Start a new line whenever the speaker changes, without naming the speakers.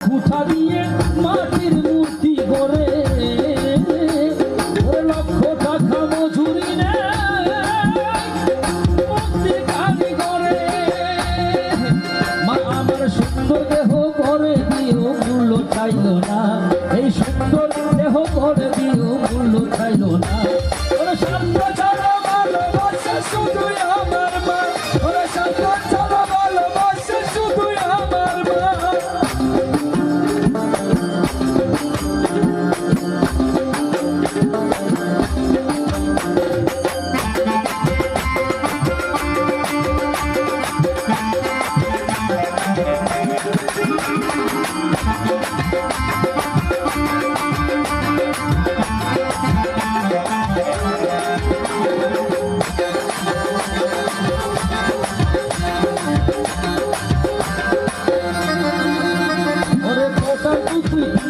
কুঠা দিয়ে মাটির মূর্তি গড়ে লক্ষ টাকা মজুরি মূর্তি কারিগরে মা আমার সুন্দর দেহ করে দিও মূল্য চাইল না এই সুন্দর দেহ করে দিও মূল্য চাইল না ওরে শান্ত ছাড়া ভালোবাসা শুধুই আমার মা ওরে শান্ত ছাড়া ভালোবাসা শুধুই আমার মা ওরে পোকা টুকুই